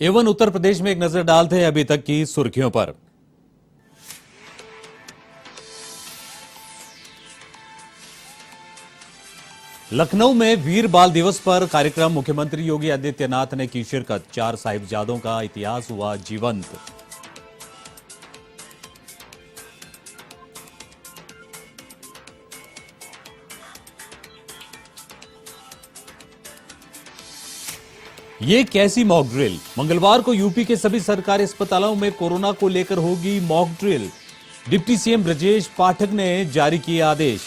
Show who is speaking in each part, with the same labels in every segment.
Speaker 1: Avon Uttar Pradesh में एक नजर डालते हैं अभी तक की सुर्खियों पर। लखनऊ में वीर बाल दिवस पर कार्यक्रम, मुख्यमंत्री योगी आदित्यनाथ ने की शिरकत। 4 साहिबजादों का इतिहास हुआ जीवंत। ये कैसी मॉक ड्रिल? मंगलवार को यूपी के सभी सरकारी अस्पतालों में कोरोना को लेकर होगी mock drill. Deputy CM Brajesh Pathak ने जारी किए आदेश।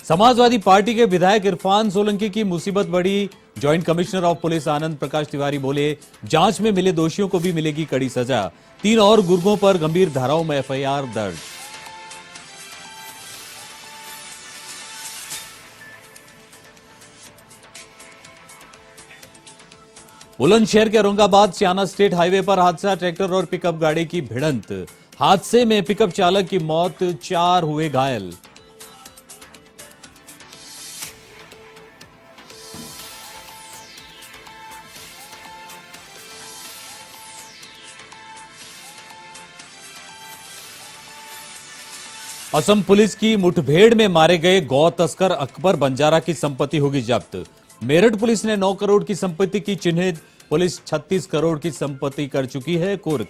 Speaker 1: समाजवादी पार्टी के विधायक इरफान सोलंकी की मुसीबत बढ़ी। Joint commissioner of police Anand Prakash Tiwari बोले, जांच में मिले दोषियों को भी मिलेगी कड़ी सजा। 3 और गुर्गों पर गंभीर धाराओं में एफआईआर दर्ज। बुलंदशहर के औरंगाबाद सियाना स्टेट हाईवे पर हादसा, ट्रैक्टर और पिकअप गाड़ी की भिड़ंत। हादसे में पिकअप चालक की मौत, 4 हुए घायल। असम पुलिस की मुठभेड़ में मारे गए गौ तस्कर अकबर बंजारा की संपत्ति होगी जब्त। मेरठ पुलिस ने 9 करोड़ की संपत्ति की चिन्हित। पुलिस 36 करोड़ की संपत्ति कर चुकी है कुर्क।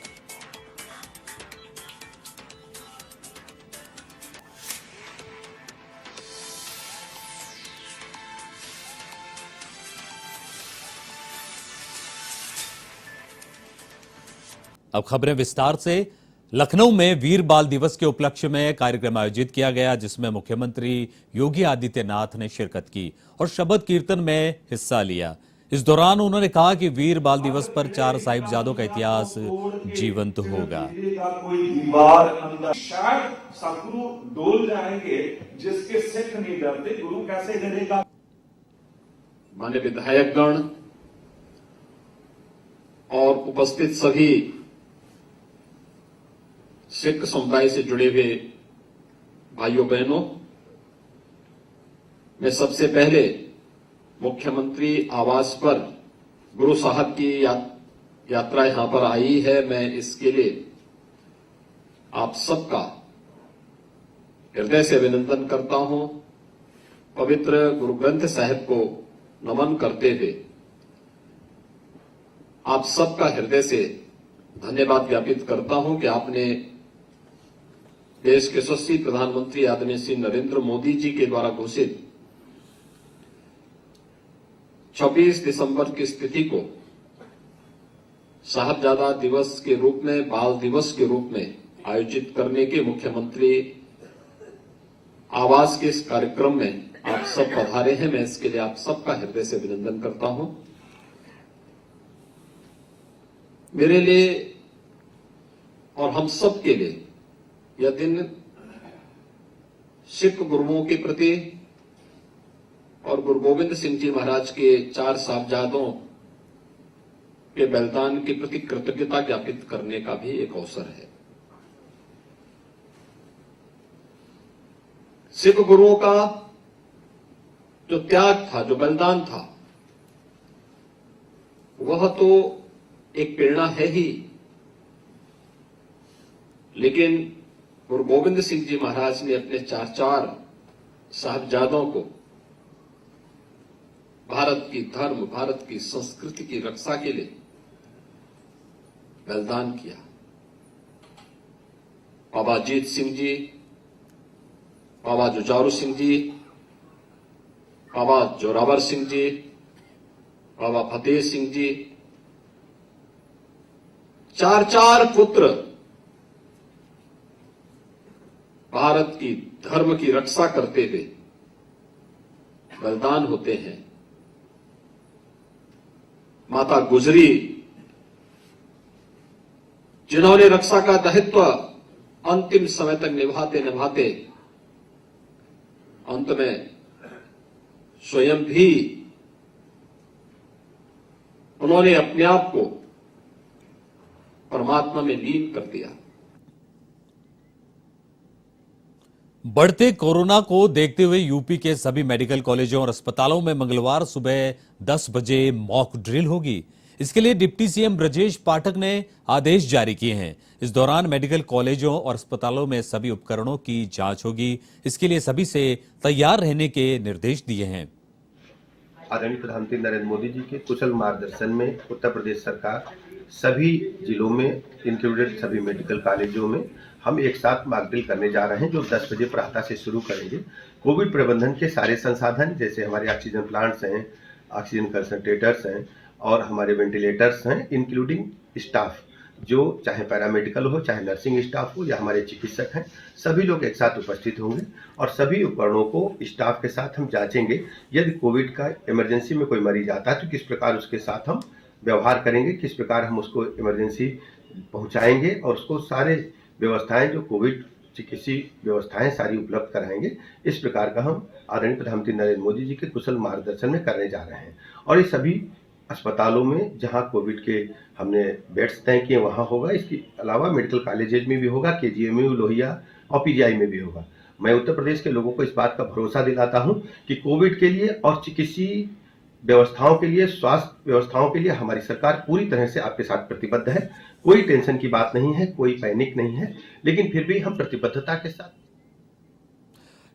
Speaker 1: अब खबरें विस्तार से। लखनऊ में वीर बाल दिवस के उपलक्ष्य में कार्यक्रम आयोजित किया गया, जिसमें मुख्यमंत्री योगी आदित्यनाथ ने शिरकत की और शबद कीर्तन में हिस्सा लिया। इस दौरान उन्होंने कहा कि वीर बाल दिवस पर 4 साहिबजादों का इतिहास जीवंत होगा।
Speaker 2: कोई दीवार अंदर शायद सतगुरु डोल जाएंगे, जिसके सिख नहीं डरते गुरु कैसे डरेगा।
Speaker 3: माननीय विधायकगण और उपस्थित सभी सिख समुदाय से जुड़े हुए भाइयों बहनों, मैं सबसे पहले मुख्यमंत्री आवास पर गुरु साहब की यात्रा यहां पर आई है, मैं इसके लिए आप सबका हृदय से अभिनंदन करता हूं। पवित्र गुरु ग्रंथ साहिब को नमन करते हुए आप सबका हृदय से धन्यवाद ज्ञापित करता हूं कि आपने देश के यशस्वी प्रधानमंत्री आदरणीय श्री नरेंद्र मोदी जी के द्वारा घोषित 26 दिसंबर की स्थिति को साहबजादा दिवस के रूप में, बाल दिवस के रूप में आयोजित करने के मुख्यमंत्री आवास के इस कार्यक्रम में आप सब पधारे हैं। मैं इसके लिए आप सबका हृदय से अभिनंदन करता हूं। मेरे लिए और हम सब के लिए यह दिन सिख गुरुओं के प्रति और गुरु गोविंद सिंह जी महाराज के 4 साहिबजादों के बलिदान के प्रति कृतज्ञता ज्ञापित करने का भी एक अवसर है। सिख गुरुओं का जो त्याग था, जो बलिदान था, वह तो एक प्रेरणा है ही, लेकिन गुरु गोविंद सिंह जी महाराज ने अपने 4 साहिबजादों को भारत की धर्म, भारत की संस्कृति की रक्षा के लिए बलिदान किया। बाबा अजीत सिंह जी, बाबा जुझारू सिंह जी, बाबा जोरावर सिंह जी, बाबा फतेह सिंह जी, 4 पुत्र भारत की धर्म की रक्षा करते हुए बलिदान होते हैं। माता गुजरी, जिन्होंने रक्षा का दायित्व अंतिम समय तक निभाते निभाते अंत में स्वयं भी उन्होंने अपने आप को परमात्मा में लीन कर दिया।
Speaker 1: बढ़ते कोरोना को देखते हुए यूपी के सभी मेडिकल कॉलेजों और अस्पतालों में मंगलवार सुबह 10 बजे मॉक ड्रिल होगी। इसके लिए डिप्टी सीएम ब्रजेश पाठक ने आदेश जारी किए हैं। इस दौरान मेडिकल कॉलेजों और अस्पतालों में सभी उपकरणों की जांच होगी। इसके लिए सभी से तैयार रहने के निर्देश दिए हैं।
Speaker 4: आदरणीय प्रधानमंत्री नरेंद्र मोदी जी के कुशल मार्गदर्शन में उत्तर प्रदेश सरकार सभी जिलों में इंक्लूडेड सभी मेडिकल कॉलेजों में हम एक साथ मॉक ड्रिल करने जा रहे हैं, जो 10 बजे प्रातः से शुरू करेंगे। कोविड प्रबंधन के सारे संसाधन जैसे हमारे ऑक्सीजन प्लांट्स हैं, ऑक्सीजन कंसंट्रेटर्स हैं और हमारे वेंटिलेटर्स हैं, इंक्लूडिंग स्टाफ जो चाहे पैरामेडिकल हो, चाहे नर्सिंग स्टाफ हो या हमारे चिकित्सक हैं, सभी लोग एक साथ उपस्थित होंगे और सभी उपकरणों को स्टाफ के साथ हम जांचेंगे। यदि कोविड का इमरजेंसी में कोई मरीज आता है तो किस प्रकार उसके साथ हम व्यवहार करेंगे, किस प्रकार हम उसको इमरजेंसी पहुंचाएंगे और उसको सारे व्यवस्थाएं जो कोविड चिकित्सीय व्यवस्थाएं सारी उपलब्ध कराएंगे। इस प्रकार का हम आदरणीय प्रधानमंत्री नरेंद्र मोदी जी के कुशल मार्गदर्शन में करने जा रहे हैं। और ये सभी अस्पतालों में जहां कोविड के हमने बेड्स तय किए वहां होगा। इसके अलावा मेडिकल कॉलेजेज में भी होगा, केजीएमयू, लोहिया और पीजीआई में भी होगा। मैं उत्तर प्रदेश के लोगों को इस बात का भरोसा दिलाता हूं कि कोविड के लिए और चिकित्सीय व्यवस्थाओं के लिए, स्वास्थ्य व्यवस्थाओं के लिए हमारी सरकार पूरी तरह से आपके साथ प्रतिबद्ध है। कोई टेंशन की बात नहीं है, कोई पैनिक नहीं है, लेकिन फिर भी हम प्रतिबद्धता के साथ।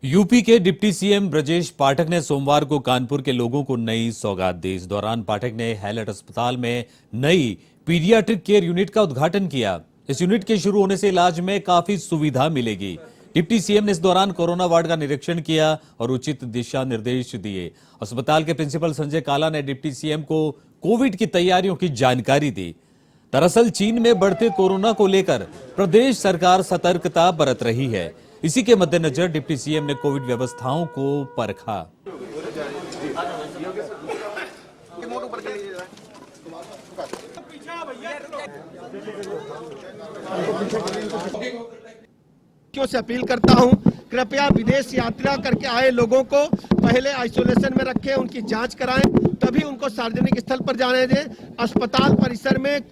Speaker 1: यूपी के डिप्टी सीएम ब्रजेश पाठक ने सोमवार को कानपुर के लोगों को नई सौगात दी। इस दौरान पाठक ने हैलट अस्पताल में नई पीडियाट्रिक केयर यूनिट का उद्घाटन किया। इस यूनिट के शुरू होने से इलाज में काफी सुविधा मिलेगी। डिप्टी सीएम ने इस दौरान कोरोना वार्ड का निरीक्षण किया और उचित दिशा निर्देश दिए। अस्पताल के प्रिंसिपल संजय काला ने डिप्टी सीएम को कोविड की तैयारियों की जानकारी दी। दरअसल चीन में बढ़ते कोरोना को लेकर प्रदेश सरकार सतर्कता बरत रही है। इसी के मद्देनजर डिप्टी सीएम ने कोविड व्यवस्थाओं को परखा।
Speaker 5: से अपील करता हूं, कृपया विदेश यात्रा करके आए लोगों को पहले आइसोलेशन में रखें, उनकी जांच कराएं, तभी उनको सार्वजनिक स्थल पर जाने दें। अस्पताल परिसर में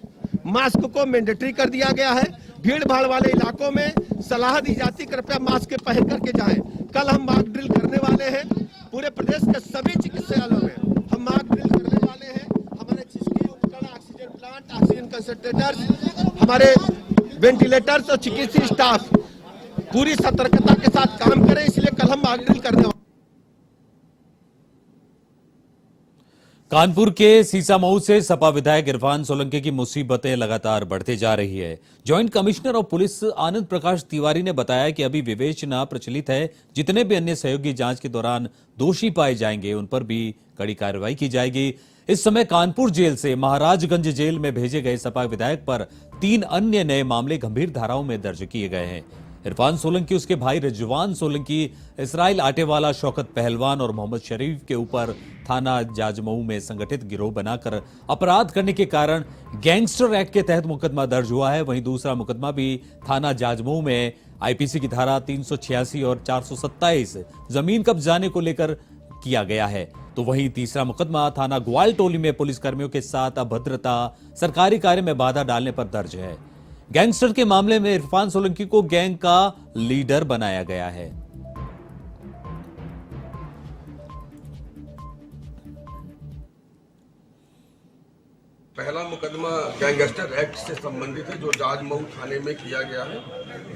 Speaker 5: मास्क को मैंडेटरी कर दिया गया है। भीड़ भाड़ वाले इलाकों में सलाह दी जाती, कृपया मास्क पहन करके जाएं। कल हम मॉक ड्रिल करने वाले हैं, पूरे प्रदेश के सभी चिकित्सालयों में हम मॉक ड्रिल करने वाले हैं। हमारे चिकित्सीय उपकरण, ऑक्सीजन प्लांट, ऑक्सीजन कंसंट्रेटर्स, हमारे वेंटिलेटर्स और चिकित्सीय स्टाफ पूरी सतर्कता के साथ काम करें, इसलिए कल हम मॉक ड्रिल करने वाले।
Speaker 1: कानपुर के सीसामऊ से सपा विधायक इरफान सोलंकी की मुसीबतें लगातार बढ़ते जा रही है। Joint commissioner of police Anand Prakash Tiwari ने बताया कि अभी विवेचना प्रचलित है। जितने भी अन्य सहयोगी जांच के दौरान दोषी पाए जाएंगे उन पर भी कड़ी कार्रवाई की जाएगी। इस समय कानपुर जेल से महाराजगंज जेल में भेजे गए सपा विधायक पर 3 अन्य नए मामले गंभीर धाराओं में दर्ज किए गए हैं। इरफान सोलंकी, उसके भाई रिजवान सोलंकी, इसराइल आटेवाला, शौकत पहलवान और मोहम्मद शरीफ के ऊपर थाना जाजमऊ में संगठित गिरोह बनाकर अपराध करने के कारण गैंगस्टर एक्ट के तहत मुकदमा दर्ज हुआ है। वहीं दूसरा मुकदमा भी थाना जाजमऊ में आईपीसी की धारा 386 और 427 जमीन कब्जाने को लेकर किया गया है। तो वहीं तीसरा मुकदमा थाना ग्वालटोली में पुलिसकर्मियों के साथ अभद्रता, सरकारी कार्य में बाधा डालने पर दर्ज है। गैंगस्टर के मामले में इरफान सोलंकी को गैंग का लीडर बनाया गया है।
Speaker 6: पहला मुकदमा गैंगस्टर एक्ट से संबंधित है जो जाजमऊ थाने में किया गया है।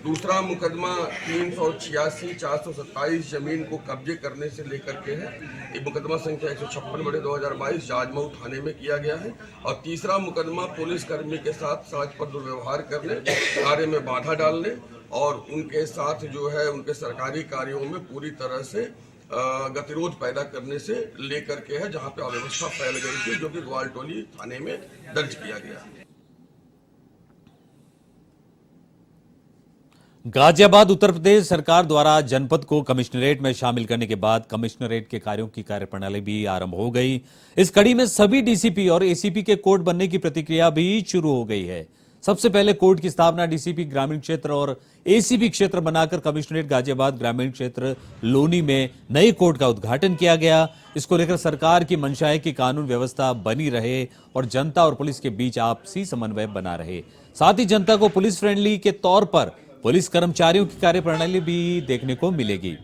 Speaker 6: दूसरा मुकदमा 386, 427 जमीन को कब्जे करने से लेकर के है। ये मुकदमा संख्या 156/2022 जाजमऊ थाने में किया गया है। और तीसरा मुकदमा पुलिसकर्मी के साथ समाज पर दुर्व्यवहार करने, कार्य में बाधा डालने और उनके साथ जो है उनके सरकारी कार्यों में पूरी तरह से गतिरोध पैदा करने से लेकर के है, जहां पे अव्यवस्था फैल गई थी, जो कि ग्वालटोली थाने में दर्ज किया गया।
Speaker 1: गाजियाबाद उत्तर प्रदेश सरकार द्वारा जनपद को कमिश्नरेट में शामिल करने के बाद कमिश्नरेट के कार्यों की कार्यप्रणाली भी आरंभ हो गई। इस कड़ी में सभी डीसीपी और एसीपी के कोर्ट बनने की प्रक्रिया भी शुरू हो गई है। सबसे पहले कोर्ट की स्थापना डीसीपी ग्रामीण क्षेत्र और एसीपी क्षेत्र बनाकर कमिश्नरेट गाजियाबाद ग्रामीण क्षेत्र लोनी में नए कोर्ट का उद्घाटन किया गया। इसको लेकर सरकार की मंशा है कि कानून व्यवस्था बनी रहे और जनता और पुलिस के बीच आपसी समन्वय बना रहे। साथ ही जनता को पुलिस फ्रेंडली के तौर पर पुलिस कर्मचारियों की कार्यप्रणाली भी देखने को मिलेगी।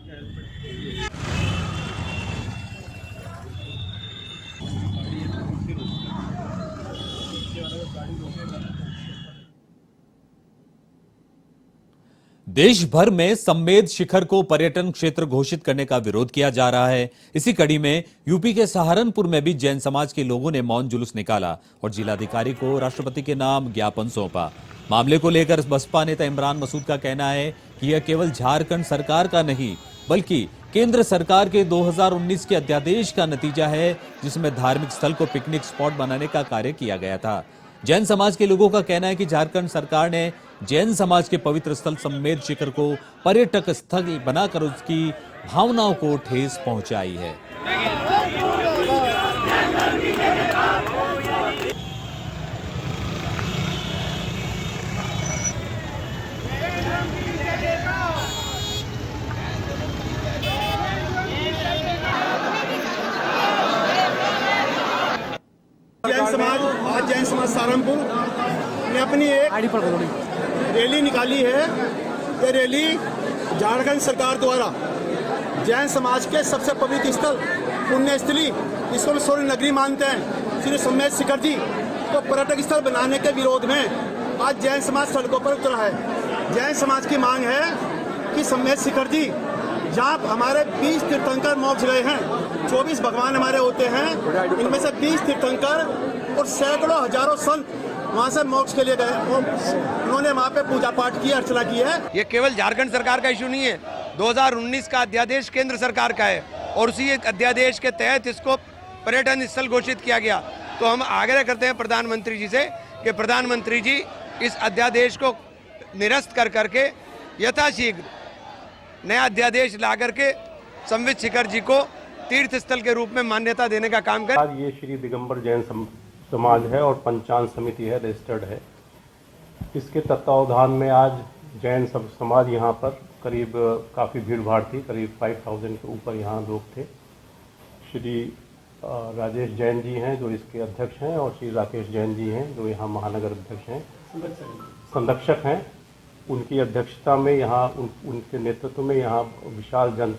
Speaker 1: देश भर में सम्मेद शिखर को पर्यटन क्षेत्र घोषित करने का विरोध किया जा रहा है। इसी कड़ी में यूपी के सहारनपुर में भी जैन समाज के लोगों ने मौन जुलूस निकाला और जिलाधिकारी को राष्ट्रपति के नाम ज्ञापन सौंपा। मामले को लेकर बसपा नेता इमरान मसूद का कहना है कि यह केवल झारखंड सरकार का नहीं बल्कि केंद्र सरकार के 2019 के अध्यादेश का नतीजा है, जिसमें धार्मिक स्थल को पिकनिक स्पॉट बनाने का कार्य किया गया था। जैन समाज के लोगों का कहना है कि झारखंड सरकार ने जैन समाज के पवित्र स्थल सम्मेद शिखर को पर्यटक स्थल बनाकर उसकी भावनाओं को ठेस पहुंचाई है।
Speaker 7: जैन समाज सहारनपुर ने अपनी एक रैली निकाली है। ये रैली झारखंड सरकार द्वारा जैन समाज के सबसे पवित्र स्थल पुण्यस्थली, जिसको स्वर्ण नगरी मानते हैं, श्री सम्मेद शिखर जी को पर्यटक स्थल बनाने के विरोध में आज जैन समाज सड़कों पर उतरा है। जैन समाज की मांग है कि सम्मेद शिखर जी, जहाँ हमारे 20 तीर्थंकर मोक्ष गए हैं, 24 भगवान हमारे होते हैं, इनमें से 20 तीर्थंकर और सैकड़ों हजारों संत वहाँ से मोक्ष के लिए गए। उन्होंने वहाँ पे पूजा पाठ की, अर्चना की है।
Speaker 8: ये केवल झारखंड सरकार का इशू नहीं है, 2019 का अध्यादेश केंद्र सरकार का है और उसी अध्यादेश के तहत इसको पर्यटन स्थल घोषित किया गया। तो हम आग्रह करते हैं प्रधानमंत्री जी से कि प्रधानमंत्री जी इस अध्यादेश को निरस्त कर करके यथाशीघ्र नया अध्यादेश ला करके सम्मेद शिखर जी को तीर्थ स्थल के रूप में मान्यता देने का काम करें।
Speaker 9: आज ये श्री दिगंबर जैन समाज है और पंचांग समिति है, रजिस्टर्ड है। इसके तत्वावधान में आज जैन समाज यहाँ पर करीब काफ़ी भीड़ भाड़ थी, करीब 5000 के ऊपर यहाँ लोग थे। श्री राजेश जैन जी हैं जो इसके अध्यक्ष हैं और श्री राकेश जैन जी हैं जो यहाँ महानगर अध्यक्ष हैं, संरक्षक हैं। उनकी अध्यक्षता में यहाँ उनके नेतृत्व में यहाँ विशाल जन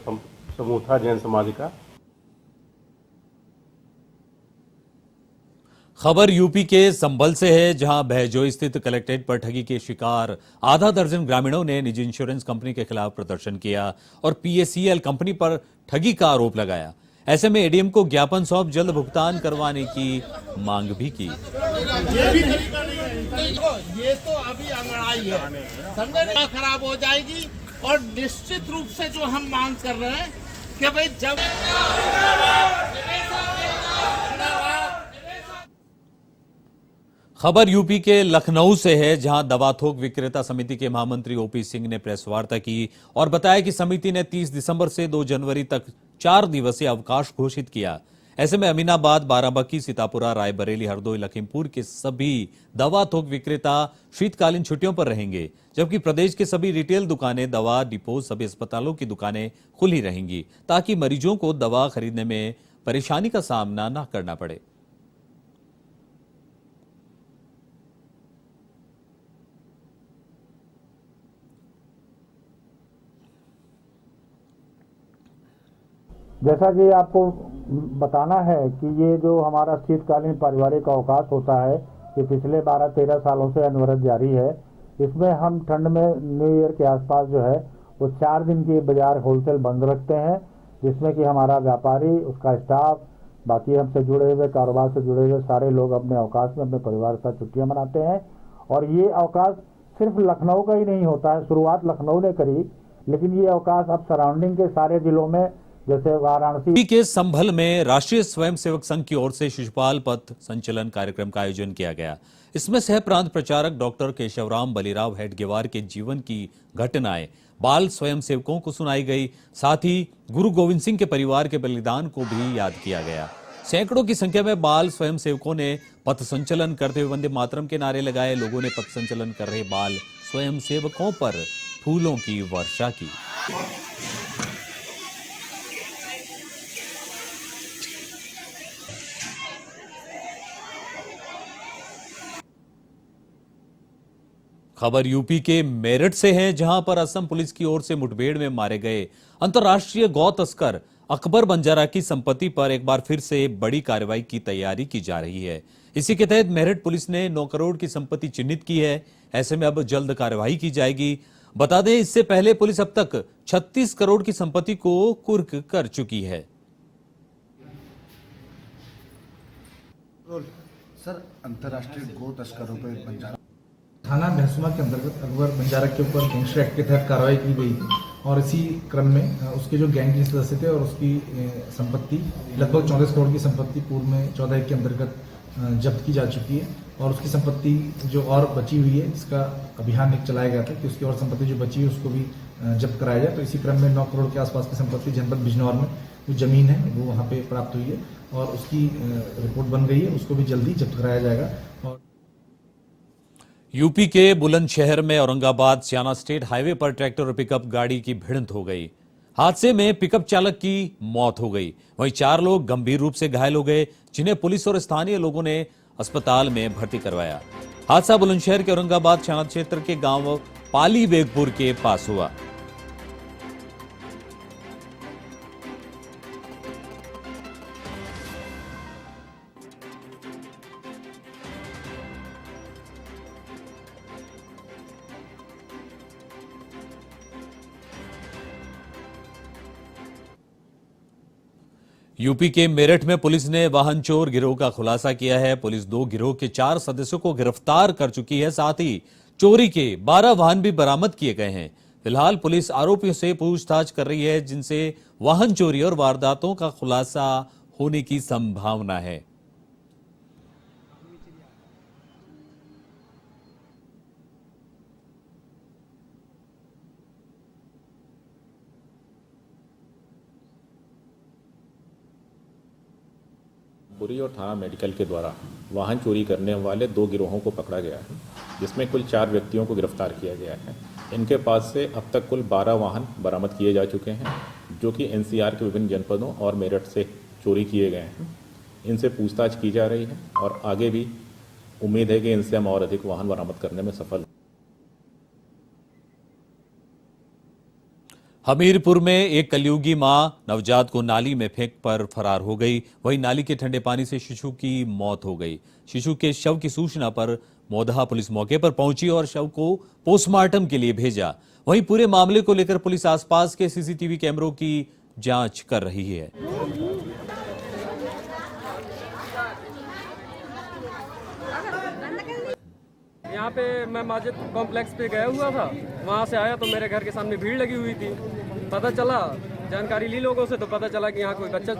Speaker 9: समूह था जैन समाज का।
Speaker 1: खबर यूपी के संभल से है, जहां बहजोई स्थित कलेक्ट्रेट पर ठगी के शिकार आधा दर्जन ग्रामीणों ने निजी इंश्योरेंस कंपनी के खिलाफ प्रदर्शन किया और पीएसीएल कंपनी पर ठगी का आरोप लगाया। ऐसे में एडीएम को ज्ञापन सौंप जल्द भुगतान करवाने की मांग भी की।
Speaker 10: ये तो अभी अंगड़ाई है, संगठन खराब हो जाएगी और निश्चित रूप से जो हम मांग कर रहे हैं कि भाई जब
Speaker 1: खबर यूपी के लखनऊ से है, जहां दवा थोक विक्रेता समिति के महामंत्री ओपी सिंह ने प्रेस वार्ता की और बताया कि समिति ने 30 दिसंबर से 2 जनवरी तक 4 दिवसीय अवकाश घोषित किया। ऐसे में अमीनाबाद, बाराबंकी, सीतापुरा, रायबरेली, हरदोई, लखीमपुर के सभी दवा थोक विक्रेता शीतकालीन छुट्टियों पर रहेंगे, जबकि प्रदेश के सभी रिटेल दुकानें, दवा डिपो, सभी अस्पतालों की दुकानें खुली रहेंगी ताकि मरीजों को दवा खरीदने में परेशानी का सामना न करना पड़े।
Speaker 11: जैसा कि आपको बताना है कि ये जो हमारा शीतकालीन पारिवारिक अवकाश होता है, ये पिछले 12-13 सालों से अनवरत जारी है। इसमें हम ठंड में न्यू ईयर के आसपास जो है वो 4 दिन की बाजार होलसेल बंद रखते हैं, जिसमें कि हमारा व्यापारी, उसका स्टाफ, बाकी हमसे जुड़े हुए, कारोबार से जुड़े हुए सारे लोग अपने अवकाश में अपने परिवार के साथ छुट्टियाँ मनाते हैं। और ये अवकाश सिर्फ लखनऊ का ही नहीं होता है, शुरुआत लखनऊ ने करी, लेकिन ये अवकाश अब सराउंडिंग के सारे जिलों में, जैसे वाराणसी
Speaker 1: के संभल में राष्ट्रीय स्वयंसेवक संघ की ओर से शिशुपाल पथ संचलन कार्यक्रम का आयोजन किया गया। इसमें सह प्रांत प्रचारक डॉक्टर केशवराम बलीराव हेडगेवार के जीवन की घटनाएं बाल स्वयंसेवकों को सुनाई गई। साथ ही गुरु गोविंद सिंह के परिवार के बलिदान को भी याद किया गया। सैकड़ों की संख्या में बाल स्वयंसेवकों ने पथ संचलन करते हुए वंदे मातरम के नारे लगाए। लोगों ने पथ संचलन कर रहे बाल स्वयंसेवकों पर फूलों की वर्षा की। खबर यूपी के मेरठ से है, जहां पर असम पुलिस की ओर से मुठभेड़ में मारे गए अंतर्राष्ट्रीय गौ तस्कर अकबर बंजारा की संपत्ति पर एक बार फिर से बड़ी कार्रवाई की तैयारी की जा रही है। इसी के तहत मेरठ पुलिस ने 9 करोड़ की संपत्ति चिन्हित की है। ऐसे में अब जल्द कार्रवाई की जाएगी। बता दें, इससे पहले पुलिस अब तक 36 करोड़ की संपत्ति को कुर्क कर चुकी है।
Speaker 12: सर, अंतर्राष्ट्रीय गो तस्करों पर बंजारा
Speaker 13: थाना भैंसुमा के अंतर्गत अकबर बंजारा के ऊपर गैंगस्टर एक्ट के तहत कार्रवाई की गई थी और इसी क्रम में उसके जो गैंग के सदस्य थे और उसकी संपत्ति लगभग 34 करोड़ की संपत्ति पूर्व में 14 के अंतर्गत जब्त की जा चुकी है और उसकी संपत्ति जो और बची हुई है, इसका अभियान एक चलाया गया था कि उसकी और संपत्ति जो बची है उसको भी जब्त कराया जाए। तो इसी क्रम में 9 करोड़ के आसपास की संपत्ति जनपद बिजनौर में जो जमीन है वो वहाँ पे प्राप्त हुई है और उसकी रिपोर्ट बन गई है, उसको भी जल्दी जब्त कराया जाएगा। और
Speaker 1: यूपी के बुलंदशहर में औरंगाबाद सियाना स्टेट हाईवे पर ट्रैक्टर और पिकअप गाड़ी की भिड़ंत हो गई। हादसे में पिकअप चालक की मौत हो गई, वहीं 4 लोग गंभीर रूप से घायल हो गए, जिन्हें पुलिस और स्थानीय लोगों ने अस्पताल में भर्ती करवाया। हादसा बुलंदशहर के औरंगाबाद सियाना क्षेत्र के गांव पाली बेगपुर के पास हुआ। यूपी के मेरठ में पुलिस ने वाहन चोर गिरोह का खुलासा किया है। पुलिस 2 गिरोह के 4 सदस्यों को गिरफ्तार कर चुकी है। साथ ही चोरी के 12 वाहन भी बरामद किए गए हैं। फिलहाल पुलिस आरोपियों से पूछताछ कर रही है, जिनसे वाहन चोरी और वारदातों का खुलासा होने की संभावना है।
Speaker 14: बुरी और थाना मेडिकल के द्वारा वाहन चोरी करने वाले 2 गिरोहों को पकड़ा गया है, जिसमें कुल 4 व्यक्तियों को गिरफ्तार किया गया है। इनके पास से अब तक कुल 12 वाहन बरामद किए जा चुके हैं, जो कि एनसीआर के विभिन्न जनपदों और मेरठ से चोरी किए गए हैं। इनसे पूछताछ की जा रही है और आगे भी उम्मीद है कि इनसे हम और अधिक वाहन बरामद करने में सफल हों।
Speaker 1: हमीरपुर में एक कलयुगी मां नवजात को नाली में फेंक पर फरार हो गई। वहीं नाली के ठंडे पानी से शिशु की मौत हो गई। शिशु के शव की सूचना पर मोदहा पुलिस मौके पर पहुंची और शव को पोस्टमार्टम के लिए भेजा। वहीं पूरे मामले को लेकर पुलिस आसपास के सीसीटीवी कैमरों की जांच कर रही है।
Speaker 15: यहाँ पे मैं माजिद कॉम्प्लेक्स पे गया हुआ था, वहाँ से आया तो मेरे घर के सामने भीड़ लगी हुई थी। पता चला, जानकारी ली लोगों से, तो पता चला कि यहाँ कोई बच्चा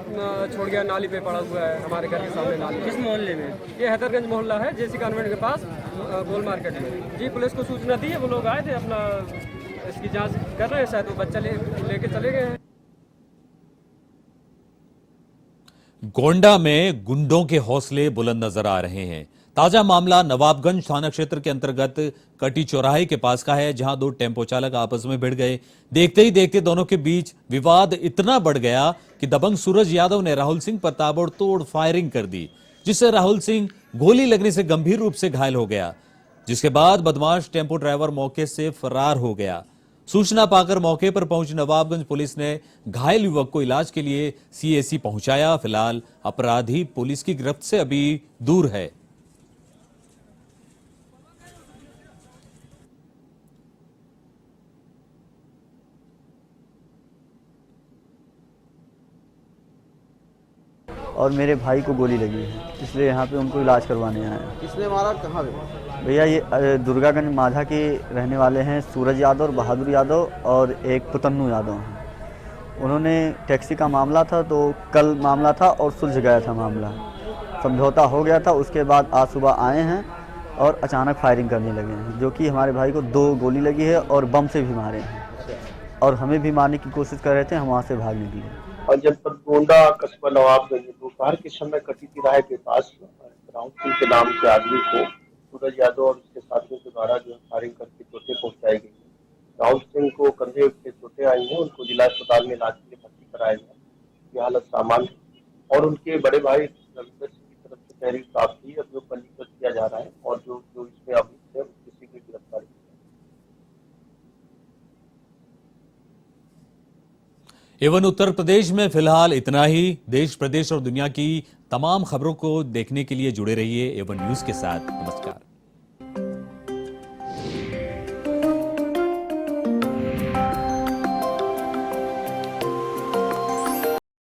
Speaker 15: छोड़ गया, नाली पे पड़ा हुआ है हमारे घर के सामने नाली। किस मोहल्ले में? ये हैदरगंज मोहल्ला है, जेसी कॉन्वेंट के पास गोल मार्केट में। जी, पुलिस को सूचना दी है, वो लोग आए थे, अपना इसकी जाँच कर रहे हैं। शायद वो बच्चा लेके चले गए हैं।
Speaker 1: गोंडा में गुंडों के हौसले बुलंद नजर आ रहे हैं। ताजा मामला नवाबगंज थाना क्षेत्र के अंतर्गत कटी चौराहे के पास का है, जहां 2 टेम्पो चालक आपस में भिड़ गए। देखते ही देखते दोनों के बीच विवाद इतना बढ़ गया कि दबंग सूरज यादव ने राहुल सिंह पर ताबड़तोड़ फायरिंग कर दी, जिससे राहुल सिंह गोली लगने से गंभीर रूप से घायल हो गया। जिसके बाद बदमाश टेम्पो ड्राइवर मौके से फरार हो गया। सूचना पाकर मौके पर पहुंची नवाबगंज पुलिस ने घायल युवक को इलाज के लिए सीएसी पहुंचाया। फिलहाल अपराधी पुलिस की गिरफ्त से अभी दूर है।
Speaker 16: और मेरे भाई को गोली लगी है, इसलिए यहाँ पे उनको इलाज करवाने आए हैं।
Speaker 7: किसने मारा, कहाँ पे?
Speaker 16: भैया ये दुर्गागंज माझा के रहने वाले हैं सूरज यादव और बहादुर यादव और एक पुतन्नू यादव हैं। उन्होंने टैक्सी का मामला था, तो कल मामला था और सुलझ गया था मामला, समझौता हो गया था। उसके बाद आज सुबह आए हैं और अचानक फायरिंग करने लगे हैं, जो कि हमारे भाई को 2 गोली लगी है और बम से भी मारे हैं और हमें भी मारने की कोशिश कर रहे थे। हम वहाँ से भाग निकले।
Speaker 17: और जनपद गोंडा कस्बा नवाबगंज दोपहर के समय कटी तिराहे के पास राहुल सिंह के नाम के आदमी को सूरज यादव और उसके साथियों के द्वारा जो फायरिंग करके चोटें पहुंचाई गई है। राहुल सिंह को कंधे पे चोटें आई हैं, उनको जिला अस्पताल में इलाज के लिए भर्ती कराया गया। उनकी हालत सामान्य है और उनके बड़े भाई रविंदर सिंह की तरफ से तहरीर प्राप्त हुई, अब जो पंजीकृत किया जा रहा है और जो इसमें अभियुक्त है उसकी शीघ्र गिरफ्तारी।
Speaker 1: एवं उत्तर प्रदेश में फिलहाल इतना ही। देश, प्रदेश और दुनिया की तमाम खबरों को देखने के लिए जुड़े रहिए एवं न्यूज के साथ। नमस्कार।